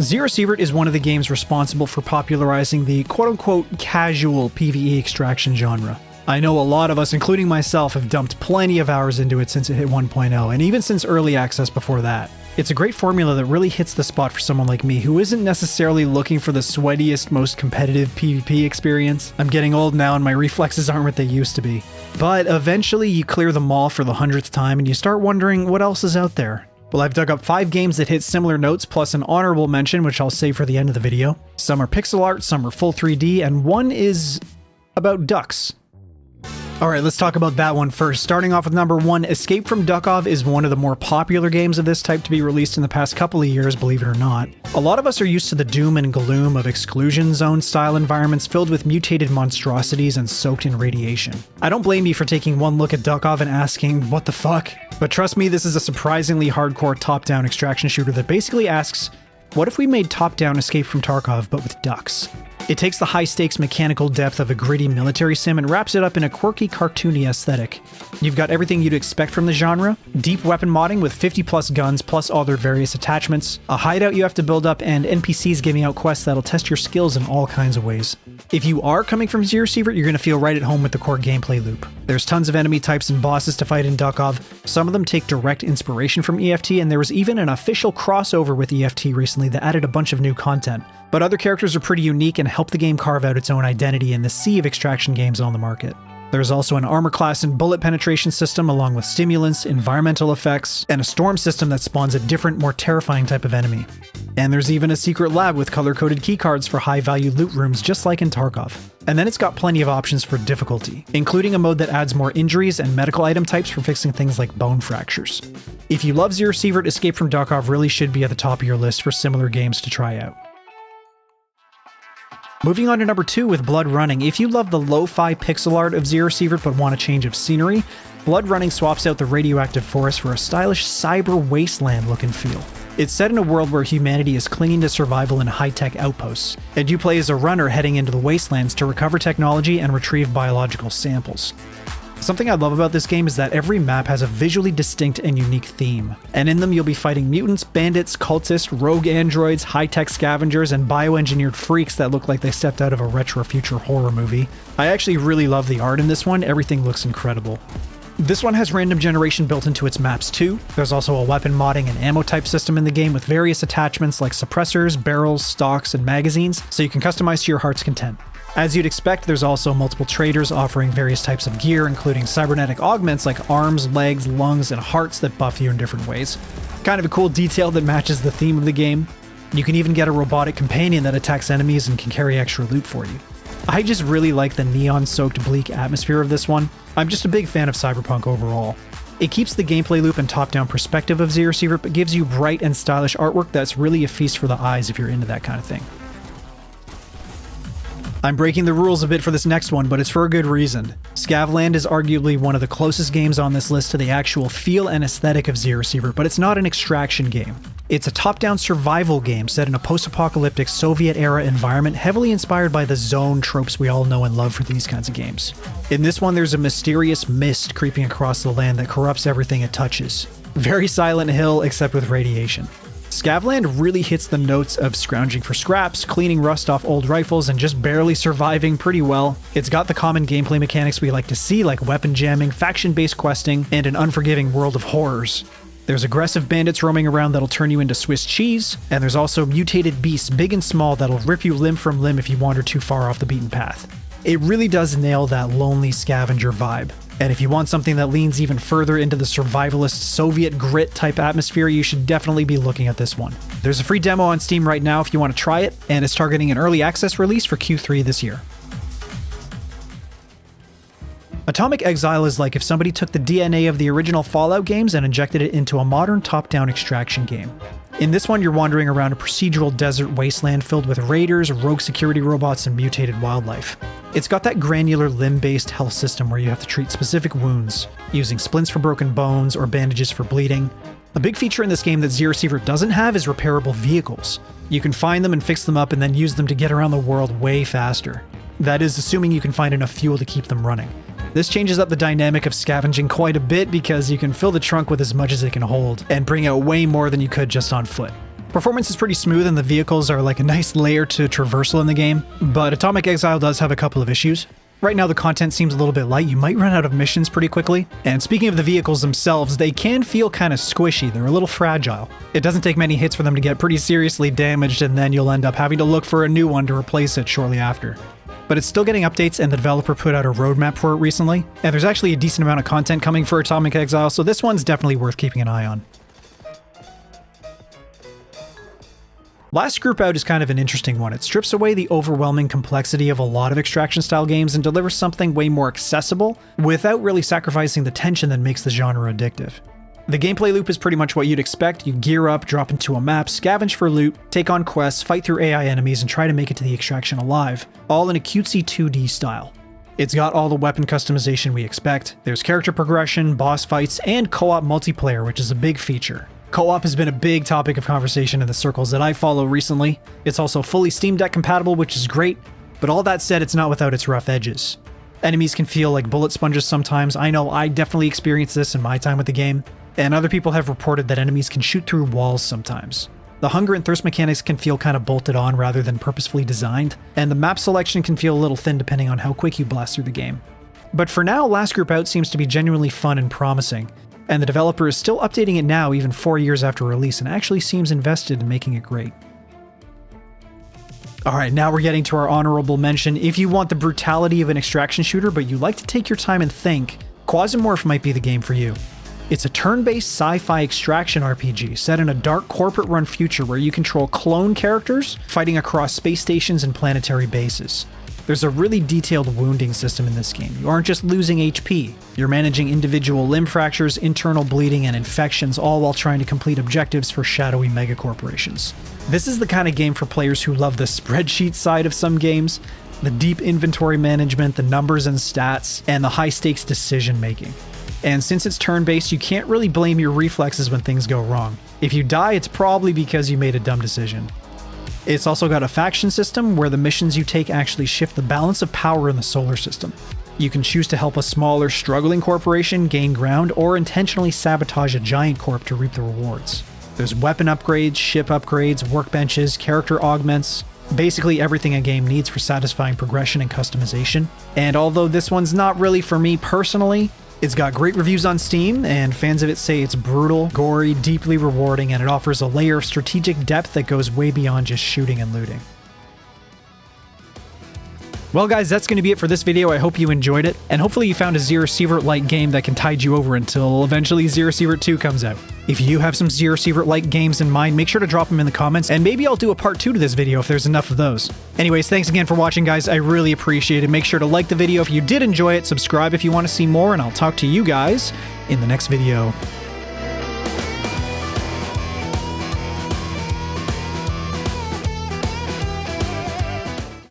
Sievert is one of the games responsible for popularizing the quote-unquote casual PvE extraction genre. I know a lot of us, including myself, have dumped plenty of hours into it since it hit 1.0, and even since early access before that. It's a great formula that really hits the spot for someone like me who isn't necessarily looking for the sweatiest, most competitive PvP experience. I'm getting old now and my reflexes aren't what they used to be. But eventually you clear them all for the 100th time and you start wondering what else is out there. Well, I've dug up 5 games that hit similar notes, plus an honorable mention, which I'll save for the end of the video. Some are pixel art, some are full 3D, and one is about ducks. Alright, let's talk about that one first. Starting off with number 1, Escape from Duckov is one of the more popular games of this type to be released in the past couple of years, believe it or not. A lot of us are used to the doom and gloom of exclusion zone style environments filled with mutated monstrosities and soaked in radiation. I don't blame you for taking one look at Duckov and asking, what the fuck? But trust me, this is a surprisingly hardcore top-down extraction shooter that basically asks, what if we made top-down Escape from Tarkov but with ducks? It takes the high-stakes mechanical depth of a gritty military sim and wraps it up in a quirky, cartoony aesthetic. You've got everything you'd expect from the genre, deep weapon modding with 50+ guns plus all their various attachments, a hideout you have to build up, and NPCs giving out quests that'll test your skills in all kinds of ways. If you are coming from Sievert, you're going to feel right at home with the core gameplay loop. There's tons of enemy types and bosses to fight in Duckov, some of them take direct inspiration from EFT, and there was even an official crossover with EFT recently that added a bunch of new content. But other characters are pretty unique and help the game carve out its own identity in the sea of extraction games on the market. There's also an armor class and bullet penetration system along with stimulants, environmental effects, and a storm system that spawns a different, more terrifying type of enemy. And there's even a secret lab with color-coded keycards for high-value loot rooms just like in Tarkov. And then it's got plenty of options for difficulty, including a mode that adds more injuries and medical item types for fixing things like bone fractures. If you love Sievert, Escape from Duckov really should be at the top of your list for similar games to try out. Moving on to number 2 with Blood Running. If you love the lo-fi pixel art of Sievert but want a change of scenery, Blood Running swaps out the radioactive forest for a stylish cyber wasteland look and feel. It's set in a world where humanity is clinging to survival in high-tech outposts, and you play as a runner heading into the wastelands to recover technology and retrieve biological samples. Something I love about this game is that every map has a visually distinct and unique theme, and in them you'll be fighting mutants, bandits, cultists, rogue androids, high-tech scavengers, and bioengineered freaks that look like they stepped out of a retro future horror movie. I actually really love the art in this one, everything looks incredible. This one has random generation built into its maps too. There's also a weapon modding and ammo type system in the game with various attachments like suppressors, barrels, stocks, and magazines, so you can customize to your heart's content. As you'd expect, there's also multiple traders offering various types of gear, including cybernetic augments like arms, legs, lungs, and hearts that buff you in different ways. Kind of a cool detail that matches the theme of the game. You can even get a robotic companion that attacks enemies and can carry extra loot for you. I just really like the neon-soaked bleak atmosphere of this one. I'm just a big fan of cyberpunk overall. It keeps the gameplay loop and top-down perspective of Sievert, but gives you bright and stylish artwork that's really a feast for the eyes if you're into that kind of thing. I'm breaking the rules a bit for this next one, but it's for a good reason. Scavland is arguably one of the closest games on this list to the actual feel and aesthetic of Sievert, but it's not an extraction game. It's a top-down survival game set in a post-apocalyptic Soviet-era environment heavily inspired by the zone tropes we all know and love for these kinds of games. In this one, there's a mysterious mist creeping across the land that corrupts everything it touches. Very Silent Hill, except with radiation. Scavland really hits the notes of scrounging for scraps, cleaning rust off old rifles, and just barely surviving pretty well. It's got the common gameplay mechanics we like to see, like weapon jamming, faction-based questing, and an unforgiving world of horrors. There's aggressive bandits roaming around that'll turn you into Swiss cheese, and there's also mutated beasts, big and small, that'll rip you limb from limb if you wander too far off the beaten path. It really does nail that lonely scavenger vibe. And if you want something that leans even further into the survivalist Soviet grit type atmosphere, you should definitely be looking at this one. There's a free demo on Steam right now if you want to try it, and it's targeting an early access release for Q3 this year. Atomic Exile is like if somebody took the DNA of the original Fallout games and injected it into a modern top-down extraction game. In this one, you're wandering around a procedural desert wasteland filled with raiders, rogue security robots, and mutated wildlife. It's got that granular limb-based health system where you have to treat specific wounds, using splints for broken bones or bandages for bleeding. A big feature in this game that Sievert doesn't have is repairable vehicles. You can find them and fix them up and then use them to get around the world way faster. That is, assuming you can find enough fuel to keep them running. This changes up the dynamic of scavenging quite a bit because you can fill the trunk with as much as it can hold, and bring out way more than you could just on foot. Performance is pretty smooth and the vehicles are like a nice layer to traversal in the game, but Atomic Exile does have a couple of issues. Right now the content seems a little bit light, you might run out of missions pretty quickly. And speaking of the vehicles themselves, they can feel kind of squishy, they're a little fragile. It doesn't take many hits for them to get pretty seriously damaged, and then you'll end up having to look for a new one to replace it shortly after. But it's still getting updates, and the developer put out a roadmap for it recently, and there's actually a decent amount of content coming for Atomic Exile, so this one's definitely worth keeping an eye on. Last Group Out is kind of an interesting one. It strips away the overwhelming complexity of a lot of extraction-style games and delivers something way more accessible, without really sacrificing the tension that makes the genre addictive. The gameplay loop is pretty much what you'd expect. You gear up, drop into a map, scavenge for loot, take on quests, fight through AI enemies, and try to make it to the extraction alive, all in a cutesy 2D style. It's got all the weapon customization we expect. There's character progression, boss fights, and co-op multiplayer, which is a big feature. Co-op has been a big topic of conversation in the circles that I follow recently. It's also fully Steam Deck compatible, which is great, but all that said, it's not without its rough edges. Enemies can feel like bullet sponges sometimes. I know I definitely experienced this in my time with the game, and other people have reported that enemies can shoot through walls sometimes. The hunger and thirst mechanics can feel kind of bolted on rather than purposefully designed, and the map selection can feel a little thin depending on how quick you blast through the game. But for now, Last Group Out seems to be genuinely fun and promising, and the developer is still updating it now even 4 years after release and actually seems invested in making it great. Alright, now we're getting to our honorable mention. If you want the brutality of an extraction shooter but you like to take your time and think, Quasimorph might be the game for you. It's a turn-based sci-fi extraction RPG set in a dark corporate-run future where you control clone characters fighting across space stations and planetary bases. There's a really detailed wounding system in this game. You aren't just losing HP, you're managing individual limb fractures, internal bleeding, and infections, all while trying to complete objectives for shadowy megacorporations. This is the kind of game for players who love the spreadsheet side of some games, the deep inventory management, the numbers and stats, and the high-stakes decision-making. And since it's turn-based, you can't really blame your reflexes when things go wrong. If you die, it's probably because you made a dumb decision. It's also got a faction system where the missions you take actually shift the balance of power in the solar system. You can choose to help a smaller, struggling corporation gain ground or intentionally sabotage a giant corp to reap the rewards. There's weapon upgrades, ship upgrades, workbenches, character augments, basically everything a game needs for satisfying progression and customization. And although this one's not really for me personally, it's got great reviews on Steam, and fans of it say it's brutal, gory, deeply rewarding, and it offers a layer of strategic depth that goes way beyond just shooting and looting. Well guys, that's going to be it for this video. I hope you enjoyed it, and hopefully you found a Sievert-like game that can tide you over until eventually Sievert 2 comes out. If you have some Sievert-like games in mind, make sure to drop them in the comments, and maybe I'll do a part 2 to this video if there's enough of those. Anyways, thanks again for watching guys, I really appreciate it. Make sure to like the video if you did enjoy it, subscribe if you want to see more, and I'll talk to you guys in the next video.